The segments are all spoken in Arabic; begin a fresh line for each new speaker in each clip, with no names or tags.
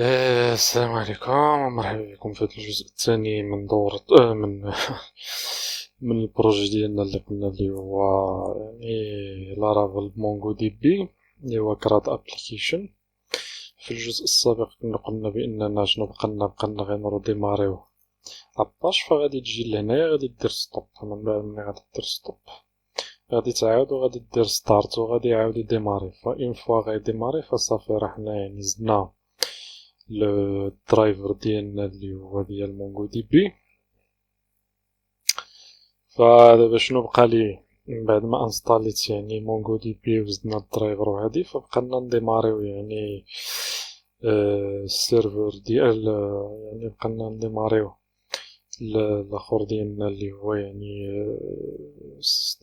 السلام عليكم ومرحبا بكم في هذا الجزء الثاني من دورة من من البروجي ديالنا اللي قلنا اللي هو يعني لارافيل مونغو دي بي اللي هو كراد ابليكيشن. في الجزء السابق كنا قلنا باننا شنو بقالنا غير نرو ديماريو لاباج، فغادي تجي لهنايا غادي دير ستوب. من بعد ملي غادي دير ستوب غادي تعاود وغادي دير ستارت وغادي يعاود يديماري. فاين فوا غيديماري فصافي راه حنا يعني زدنا لو درايفر ديالنا اللي هو ديال مونغو دي بي. فدابا شنو بقى لي من بعد ما انستاليت يعني مونغو دي بي وزدنا الدرايفر وهادي، فبقالنا نديماريو يعني السيرفر ديال يعني بقالنا نديماريو الاخر ديالنا اللي هو يعني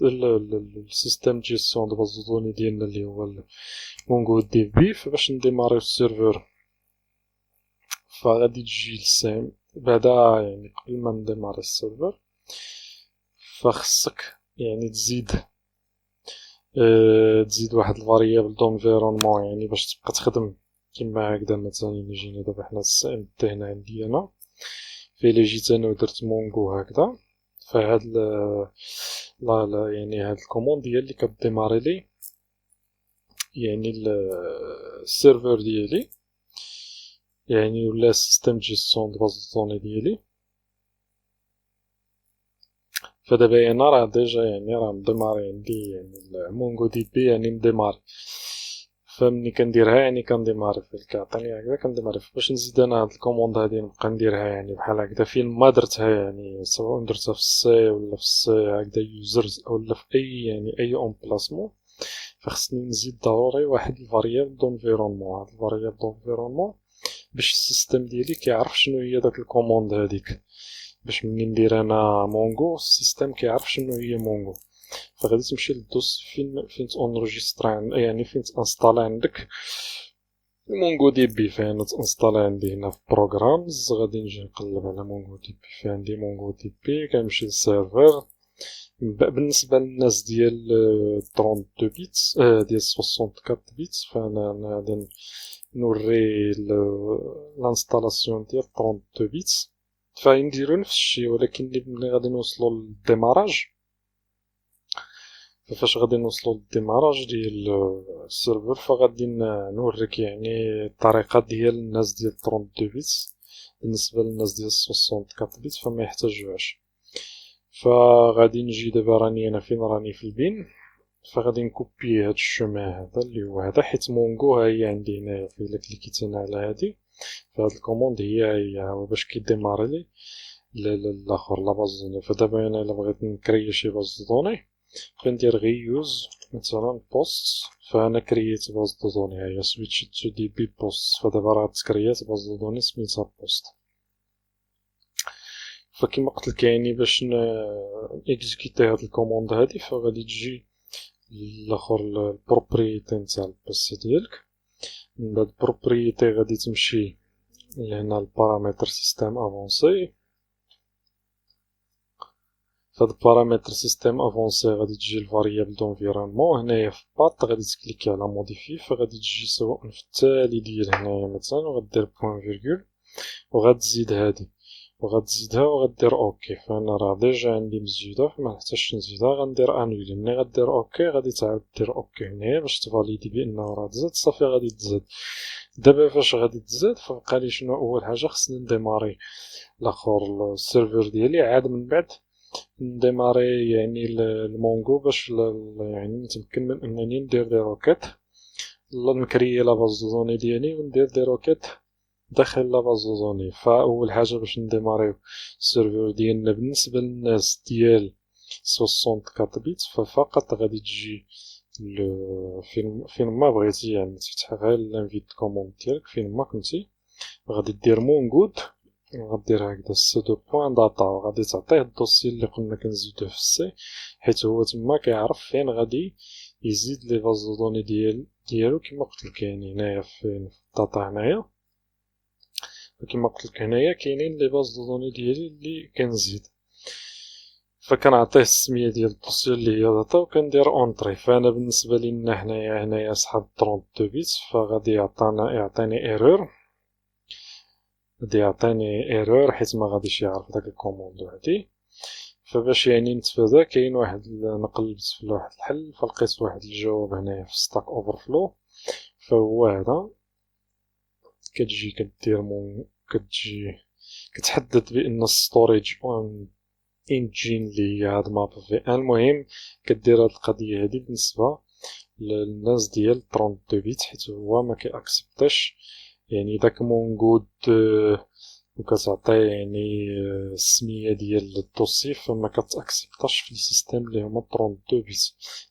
السيستم جيستيون دو باز دوني ديالنا اللي هو مونغو دي بي. فباش نديماريو السيرفر فغادي تجي لسام بعدا يعني قبل ما نديماري السيرفر فخصك يعني تزيد واحد الفاريابل دونفيرونمون يعني باش تبقى تخدم كيما هكدا. مثلا الا جينا دابا حنا السي هنا عندي انا في اللي جيت انا ودرت مونغو هكدا، فهاد لا يعني هاد الكوموند ديال اللي كديماري لي يعني السيرفر ديالي يعني ولا سيستم جيستيون دو باز دوني ديالي. فدابا انا راه ديجا يعني راه مديماري عندي يعني المونغو دي بي يعني مديماري. فمني كنديرها يعني كنديماري فيه كيعطيني هكذا كنديماري فيه. باش نزيد انا هاد الكوموند هادي نبقى نديرها يعني بحال هكذا فين ما درتها يعني سواء درتها في السي ولا في السي هكذا يوزرز ولا في اي يعني اي امبلاسمون، فخصني نزيد ضروري واحد الفاريابل دونفيرونمون. هاد الفاريابل دونفيرونمون باش السيستم ديالي كيعرف شنو هي داك الكوموند هاديك، باش مني ندير انا مونغو السيستم كيعرف شنو هي مونغو. فغادي تمشي للدوس فين تونجسترا يعني فين تانستالا عندك مونغو دي بي. فين تانستالا عندي هنا في بروغرامز غادي نجي نقلب على مونغو دي بي. في عندي مونغو دي بي كنمشي للسيرفر. بالنسبه للناس ديال 32 بيت ديال 64 بيت فانا غادي نوري الانستالاسيون ديال 32 بيت. فنديرو نفس الشيء ولكن ملي غادي نوصلو للديماراج، فاش غادي نوصلو للديماراج ديال السيرفر فغادي نوريك يعني الطريقة ديال الناس ديال 32 بيت بالنسبة للناس ديال 64 بيت فما يحتاجوهاش. فغادي نجي دابا راني انا فين راني في البين، فغادي نكوبي هاد الشومان هذا اللي هو هذا حيت مونغو ها هي عندي هنايا. في الا كليكيت هنا على هادي فهاد الكوموند هي هو باش كيديماري لي الاخر لا باز دوني. فدابا انا الا بغيت نكري شي باز دوني كندير غي يوز مثلا بوست، فانا كرييت باز دو دوني هي سويتش تو دي بي بوست. فدابا راه تكريات باز دو دوني سميتها بوست. فكما قلت لك يعني باش اكزيكيتي هاد الكوموند هادي فغادي تجي الاخر البروبريتي نتاع البيسي ديالك. من بعد البروبريتي غادي تمشي لهنا البارامتر سيستم افونسي. فهاد البارامتر سيستم افونسي غادي تجي الفاريابل دونفيرونمون. هنايا في بات غادي تكليكي على موديفي فغادي تجي سواء في التالي ديال هنايا مثلا وغدير بوين فيرغول وغتزيد هادي وغتزيدها وغدير اوكي. فانا راه ديجا عندي مزيوده فما نحتاجش نزيدها. غندير انويلي. ملي غدير اوكي غادي تعاود دير اوكي هنايا باش تفاليدي بانه راه تزاد. صافي غادي تزاد. دابا فاش غادي تزاد فبقى لي شنو اول حاجه خصني نديماري الاخر السيرفر ديالي عاد من بعد نديماري يعني المونغو باش يعني نتمكن من انني ندير دي روكيت نكري لا باز دوني ديالي وندير دي روكيت داخل لا باز دوني. فاول حاجه باش نديماريو السيرفر ديالنا بالنسبه للناس ديال 64 بيت ففقط غادي تجي فين ما بغيتي يعني تفتح غير الانفيت كوموند ديالك فين ما كنتي غادي دير مونغود غدير هكذا سي دو بوين داتا وغادي تعطيه الدوسي اللي قلنا كنزيدوه في السي حيت هو تما كيعرف فين غادي يزيد لي باز دوني ديالو. كما قلت لك يعني هنايا في الداتا هنايا كما قلت لك هنايا كاينين لي باز دوني ديالي اللي كنزيد. فكنعطيه السميه ديال الدوسي اللي هي داتا وكندير اونطري. فانا بالنسبه لينا هنايا صحاب 32 بيت فغادي يعطيني ايرور غادي يعطيني ايرور حيت ما غاديش يعرف داك الكوموند هادي. فباش يعني نتفادى كاين واحد نقلبت في واحد الحل فلقيت واحد الجواب هنايا في ستاك اوفرفلو، فهو هذا. كتجي كدير كتجي كتحدد بان ستوريج اون انجين اللي هي هاد ماب في ان. المهم كدير هاد القضيه هادي بالنسبه للناس ديال 32 بيت حيت هو ما كيأكسبتاش يعني داك مونغود وكتعطي يعني السميه ديال الدوسي فما كتأكسبتاش في السيستم اللي هما 32 بيت.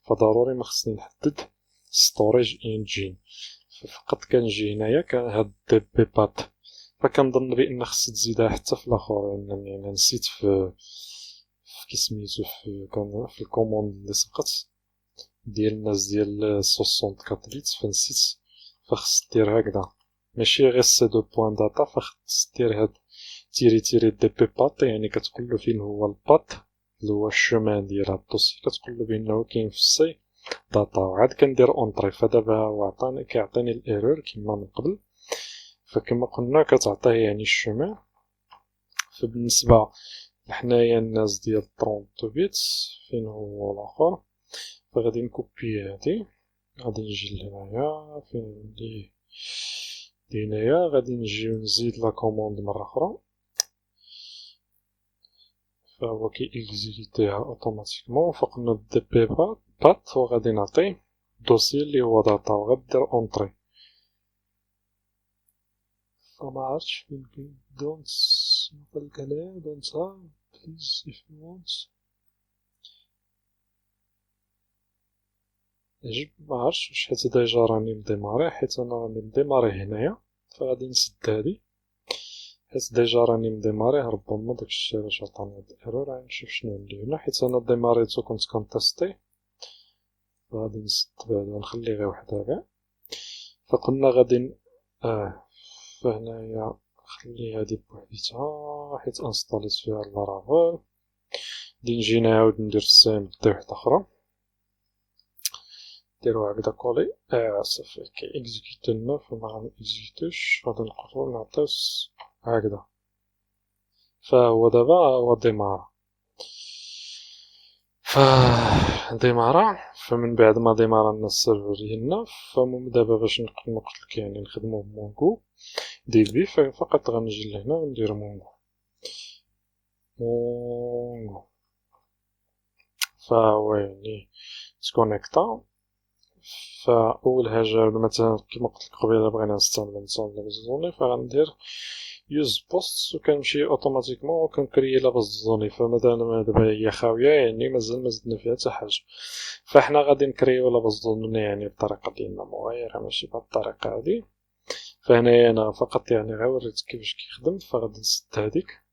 فضروري ما خصني نحدد ستوريج انجين. فقط كنجي هنايا هاد دي بات. فكنظن بان خص تزيدها حتى في الاخر يعني انا نسيت في كيسميتو في الكوموند اللي سقط ديال الناس ديال 64 بيت فنسيت. فخص دير هكذا ماشي غير سي دو بوان داتا، فخص دير هاد تيري دي بي بات يعني كتقولو فين هو البات اللي هو الشومان ديال هاد الدوسي كتقولو بانه كاين في السي داتا وعاد كندير اونطري. فدابا هو عطاني كيعطيني الايرور كيما من قبل. فكما قلنا كتعطيه يعني الشومان. فبالنسبه لحنايا الناس ديال 32 بيت فين هو الاخر، فغادي نكوبي هادي غادي نجي لهنايا فين دي هنايا غادي نجي نزيد لا كوموند مرة أخرى فهو كي إكزيكوتيها أوتوماتيكمون. فقلنا دي بي بات وغادي نعطيه الدوسي اللي هو داتا وغادي دير أونطري. فمعرفتش فين كاين دونت نقولك هنايا دونت ها بليز إف يو وونت عجب معرفتش واش حيت ديجا راني مديماري حيت أنا راني مديماري هنايا فغادي نسد هادي حيت ديجا راني مديماريه. ربما داكشي علاش عطاني هاد الايرور. غنشوف شنو ندير هنا حيت انا ديماريتو كنت كنتيستي. غادي نسد بعدا نخلي غير وحده كاع. فقلنا غادي فهنايا نخلي هادي بوحديتها حيت انستاليت فيها لارافيل. غادي نجي نعاود ندير السيم بدي وحده اخرى نديرو هكدا كولي صافي كي اكزيكوتي لنا فما غنكزيكوتيش. غادي نقدرو نعطيو هكدا. فهو دابا هو ديمارا فمن بعد ما ديمارا لنا السيرفر ديالنا دابا باش نقولك يعني نخدمو بمونغو دي بي فقط غنجي لهنا وندير مونغو فهو يعني تكونيكتا. فاول حاجه مثلا كما قلت لك قبيله بغينا نستعمل الزوني فغندير يوز بوست وكنمشي اوتوماتيكمون وكنكري لا باز زوني. فمثلا دابا هي خاويه يعني مازال ما زدنا فيها حتى حاجه. فاحنا غادي نكريو لا باز زوني يعني بالطريقه ديالنا مغايره ماشي بهاد الطريقه هادي. فهنايا انا فقط يعني غير وريتك كيفاش كيخدم. فغادي نسد هاديك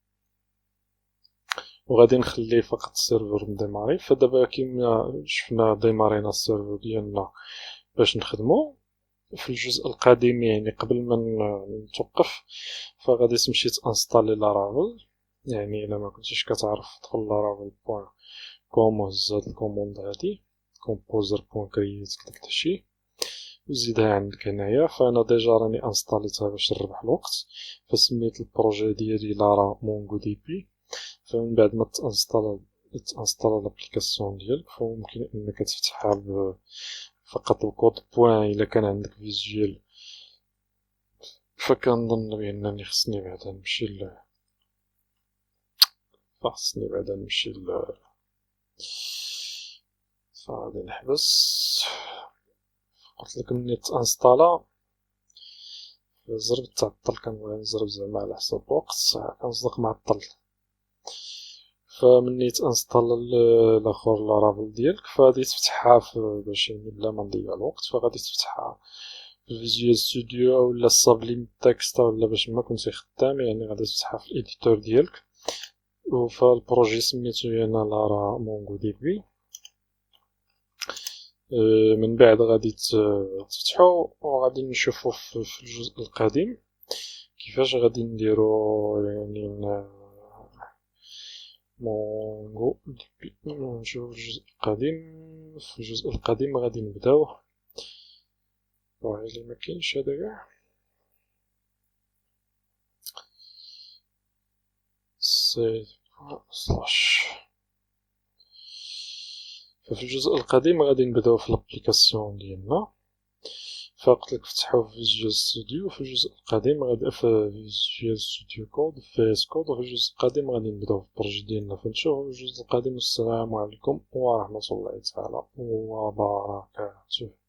وغادي نخليه فقط السيرفر مديماري. فدابا كيما شفنا ديمارينا السيرفر ديالنا باش نخدمو في الجزء القديم يعني قبل ما نتوقف. فغادي تمشي تانستالي لارافيل يعني الا ما كنتيش كتعرف تدخل لارافيل بوان كوم وهز هاد الكوموند هادي كومبوزر بوان كرييت داك داشي وزيدها عندك هنايا. فانا ديجا راني انستاليتها باش نربح الوقت. فسميت البروجي ديالي لارا مونغو دي بي. فمن بعد ما تانستالا لابليكاسيون ديالك فممكن انك تفتحها فقط الكود بوان الا كان عندك فيزيوال. فكنظن بانني خصني بعدا نمشي فغادي نحبس. قلت لك مني تانستالا زرب تعطل كنبغي نزرب زعما على حساب الوقت كنصدق معطل. فمني تانستالا الاخر لارافيل ديالك فغادي تفتحها باش يعني بلا ما نضيع الوقت. فغادي تفتحها في فيجوال ستوديو ولا سابليم تكست ولا باش ما كنتي خدام يعني غادي تفتحها في الاديتور ديالك. فالبروجي سميتو انا لارا مونغو دي بي. من بعد غادي تفتحو وغادي نشوفو في الجزء القديم كيفاش غادي نديرو يعني مونغو دي بي. نشوف الجزء القديم. في الجزء القديم غادي نبداو وعلي ما كاينش هذا كاع. سيف سلاش. ففي الجزء القديم غادي نبداو في لابليكاسيون ديالنا، فقلت فتحوه في فيجوال ستوديو. في الجزء القديم غادي في فيجوال ستوديو كود في اس كود، وفي الجزء القديم غادي نبداو في البروجي ديالنا فنشوفو الجزء القديم. والسلام عليكم ورحمة الله تعالى وبركاته.